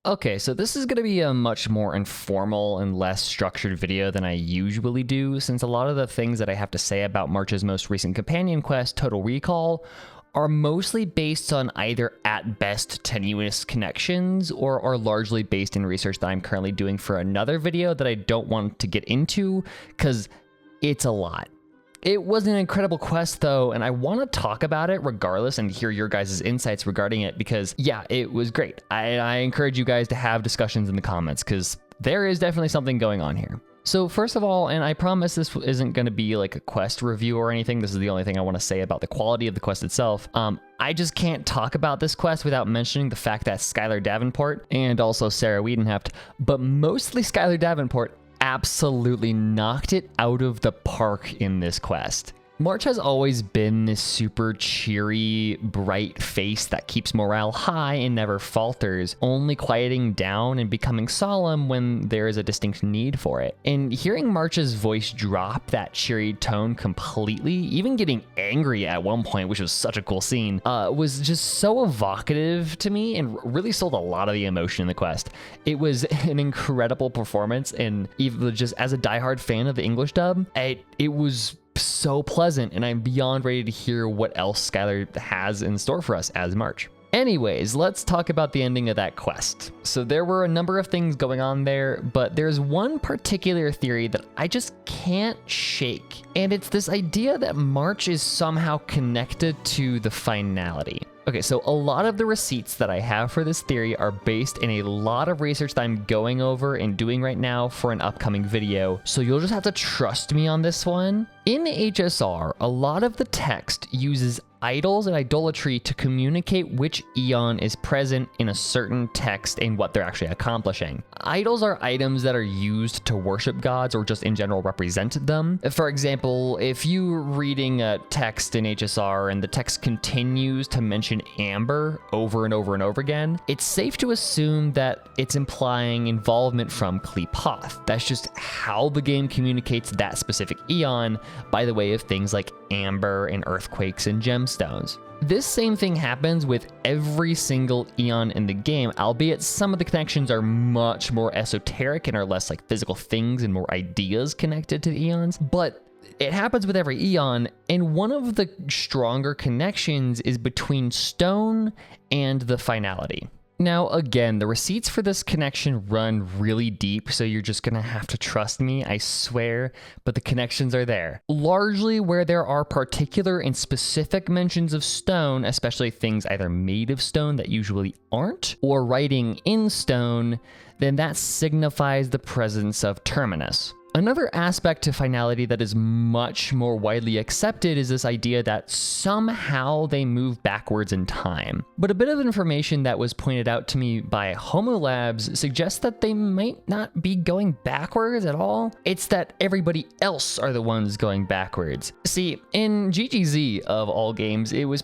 Okay, so this is going to be a much more informal and less structured video than I usually do, since a lot of the things that I have to say about March's most recent companion quest, Total Recall, are mostly based on either at best tenuous connections or are largely based in research that I'm currently doing for another video that I don't want to get into because it's a lot. It was an incredible quest though, and I want to talk about it regardless and hear your guys' insights regarding it because yeah, it was great. I encourage you guys to have discussions in the comments because there is definitely something going on here. So first of all, and I promise this isn't going to be like a quest review or anything, this is the only thing I want to say about the quality of the quest itself. I just can't talk about this quest without mentioning the fact that Skylar Davenport and also Sarah Wiedenheft, but mostly Skylar Davenport, absolutely knocked it out of the park in this quest. March has always been this super cheery, bright face that keeps morale high and never falters, only quieting down and becoming solemn when there is a distinct need for it. And hearing March's voice drop that cheery tone completely, even getting angry at one point, which was such a cool scene, was just so evocative to me and really sold a lot of the emotion in the quest. It was an incredible performance, and even just as a diehard fan of the English dub, it was so pleasant, and I'm beyond ready to hear what else Skylar has in store for us as March. Anyways, let's talk about the ending of that quest. So there were a number of things going on there, but there's one particular theory that I just can't shake, and it's this idea that March is somehow connected to the finality. Okay, so a lot of the receipts that I have for this theory are based in a lot of research that I'm going over and doing right now for an upcoming video, so you'll just have to trust me on this one. In HSR, a lot of the text uses idols and idolatry to communicate which Eon is present in a certain text and what they're actually accomplishing. Idols are items that are used to worship gods or just in general represent them. For example, if you're reading a text in HSR and the text continues to mention Amber over and over and over again, it's safe to assume that it's implying involvement from Qlipoth. That's just how the game communicates that specific Eon by the way of things like amber and earthquakes and gemstones. This same thing happens with every single Eon in the game, albeit some of the connections are much more esoteric and are less like physical things and more ideas connected to the Eons, but it happens with every Eon, and one of the stronger connections is between stone and the finality. Now, again, the receipts for this connection run really deep, so you're just gonna have to trust me, I swear, but the connections are there. Largely where there are particular and specific mentions of stone, especially things either made of stone that usually aren't, or writing in stone, then that signifies the presence of Terminus. Another aspect to finality that is much more widely accepted is this idea that somehow they move backwards in time. But a bit of information that was pointed out to me by Homo Labs suggests that they might not be going backwards at all. It's that everybody else are the ones going backwards. See, in GGZ of all games, it was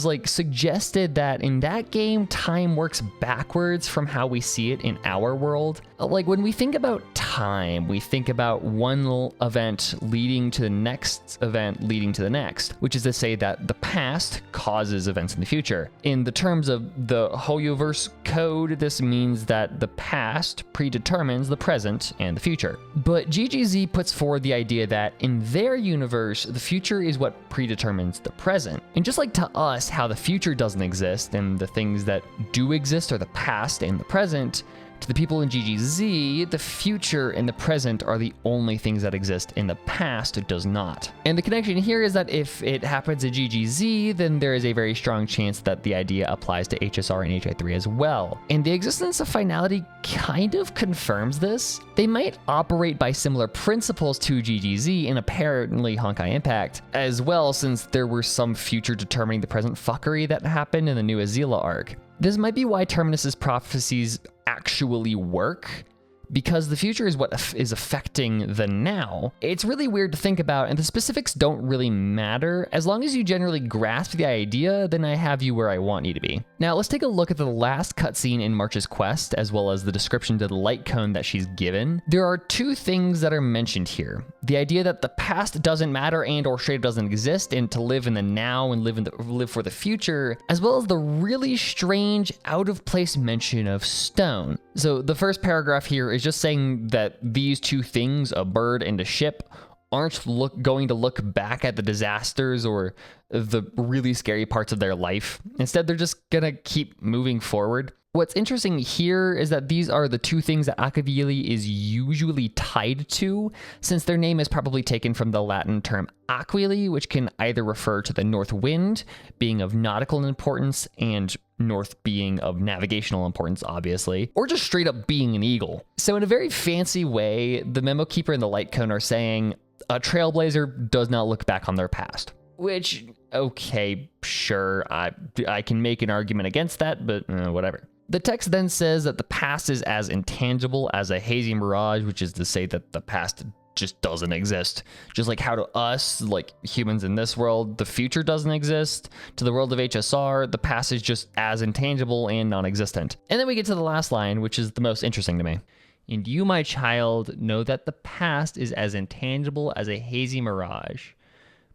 like suggested that in that game, time works backwards from how we see it in our world. Like when we think about time, we think about one event leading to the next event leading to the next, which is to say that the past causes events in the future. In the terms of the Hoyoverse code, this means that the past predetermines the present and the future. But GGZ puts forward the idea that in their universe, the future is what predetermines the present. And just like to us, how the future doesn't exist and the things that do exist are the past and the present, to the people in GGZ, the future and the present are the only things that exist, and the past does not. And the connection here is that if it happens at GGZ, then there is a very strong chance that the idea applies to HSR and HI3 as well. And the existence of finality kind of confirms this. They might operate by similar principles to GGZ and apparently Honkai Impact as well, since there were some future determining the present fuckery that happened in the new Azila arc. This might be why Terminus's prophecies actually work, because the future is what is affecting the now. It's really weird to think about, and the specifics don't really matter. As long as you generally grasp the idea, then I have you where I want you to be. Now let's take a look at the last cutscene in March's quest, as well as the description to the light cone that she's given. There are two things that are mentioned here. The idea that the past doesn't matter and or straight doesn't exist, and to live in the now and live for the future, as well as the really strange out of place mention of stone. So the first paragraph here is just saying that these two things, a bird and a ship, aren't going to look back at the disasters or the really scary parts of their life. Instead, they're just gonna keep moving forward. What's interesting here is that these are the two things that Akavili is usually tied to, since their name is probably taken from the Latin term aquili, which can either refer to the north wind, being of nautical importance, and north being of navigational importance, obviously, or just straight up being an eagle. So in a very fancy way, the Memo Keeper and the Light Cone are saying a trailblazer does not look back on their past. Which, okay, sure, I can make an argument against that, but whatever. The text then says that the past is as intangible as a hazy mirage, which is to say that the past just doesn't exist. Just like how to us, like humans in this world, the future doesn't exist. To the world of HSR, the past is just as intangible and non-existent. And then we get to the last line, which is the most interesting to me. And you, my child, know that the past is as intangible as a hazy mirage.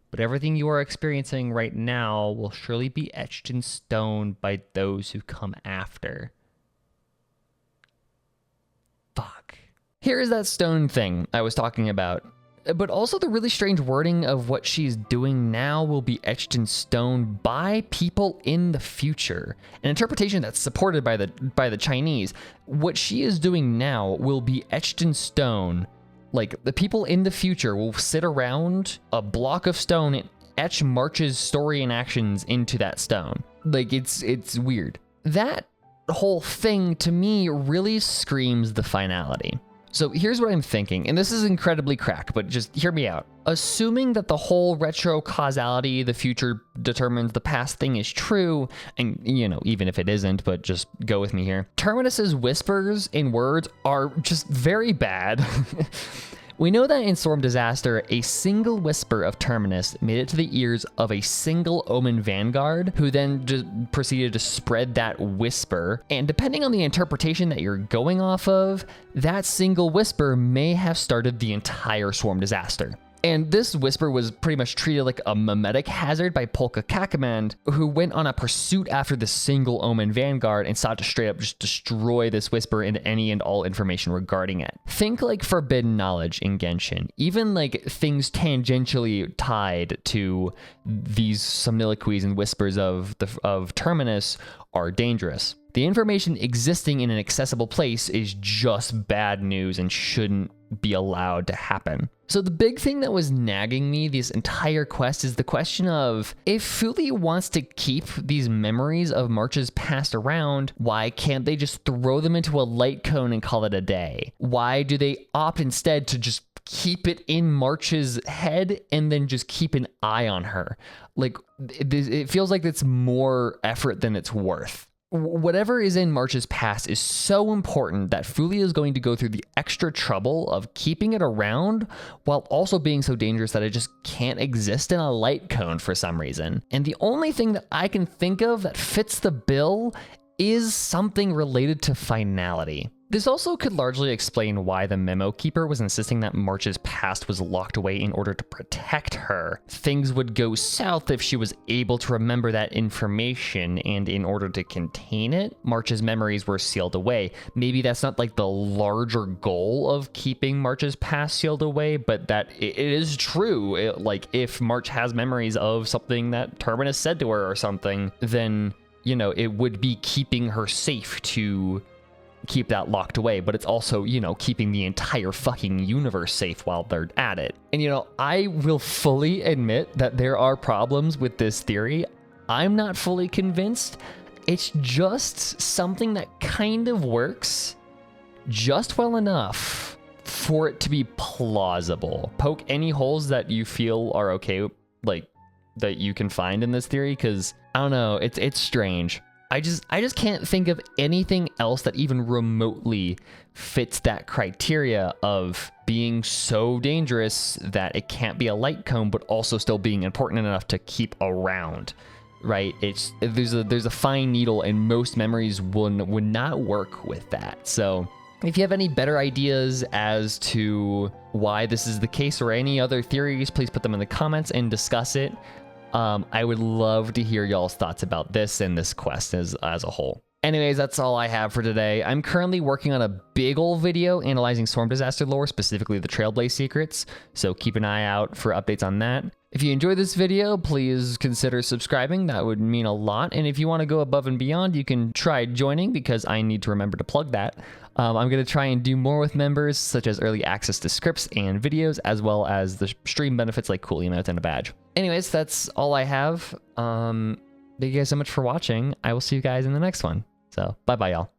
But everything you are experiencing right now will surely be etched in stone by those who come after. Fuck. Here is that stone thing I was talking about. But also the really strange wording of what she's doing now will be etched in stone by people in the future. An interpretation that's supported by the Chinese. What she is doing now will be etched in stone. Like, the people in the future will sit around a block of stone and etch March's story and actions into that stone. Like, it's weird. That whole thing, to me, really screams the finality. So here's what I'm thinking, and this is incredibly crack, but just hear me out. Assuming that the whole retro causality, the future determines the past thing is true, and even if it isn't, but just go with me here. Terminus's whispers in words are just very bad. We know that in Storm Disaster, a single whisper of Terminus made it to the ears of a single Omen Vanguard, who then just proceeded to spread that whisper. And depending on the interpretation that you're going off of, that single whisper may have started the entire Swarm Disaster. And this whisper was pretty much treated like a mimetic hazard by Polka Kakamand, who went on a pursuit after the single Omen Vanguard and sought to straight up just destroy this whisper and any and all information regarding it. Think like forbidden knowledge in Genshin. Even like things tangentially tied to these soliloquies and whispers of Terminus are dangerous. The information existing in an accessible place is just bad news and shouldn't be allowed to happen. So the big thing that was nagging me this entire quest is the question of, if Fuli wants to keep these memories of March's past around, why can't they just throw them into a light cone and call it a day? Why do they opt instead to just keep it in March's head and then just keep an eye on her? Like, it feels like it's more effort than it's worth. Whatever is in March's past is so important that Fulia is going to go through the extra trouble of keeping it around while also being so dangerous that it just can't exist in a light cone for some reason. And the only thing that I can think of that fits the bill is something related to finality. This also could largely explain why the Memo Keeper was insisting that March's past was locked away in order to protect her. Things would go south if she was able to remember that information, and in order to contain it, March's memories were sealed away. Maybe that's not like the larger goal of keeping March's past sealed away, but that it is true. Like, if March has memories of something that Terminus said to her or something, then, it would be keeping her safe to keep that locked away, but it's also, keeping the entire fucking universe safe while they're at it. And, I will fully admit that there are problems with this theory. I'm not fully convinced. It's just something that kind of works just well enough for it to be plausible. Poke any holes that you feel are okay, like, that you can find in this theory, because, I don't know, it's strange. I just can't think of anything else that even remotely fits that criteria of being so dangerous that it can't be a light cone, but also still being important enough to keep around, right? There's a fine needle, and most memories would not work with that. So if you have any better ideas as to why this is the case or any other theories, please put them in the comments and discuss it. I would love to hear y'all's thoughts about this and this quest as a whole. Anyways, that's all I have for today. I'm currently working on a big ol' video analyzing Storm Disaster lore, specifically the Trailblaze secrets, so keep an eye out for updates on that. If you enjoyed this video, please consider subscribing. That would mean a lot. And if you want to go above and beyond, you can try joining, because I need to remember to plug that. I'm going to try and do more with members, such as early access to scripts and videos, as well as the stream benefits like cool emotes and a badge. Anyways, that's all I have. Thank you guys so much for watching. I will see you guys in the next one. So bye-bye, y'all.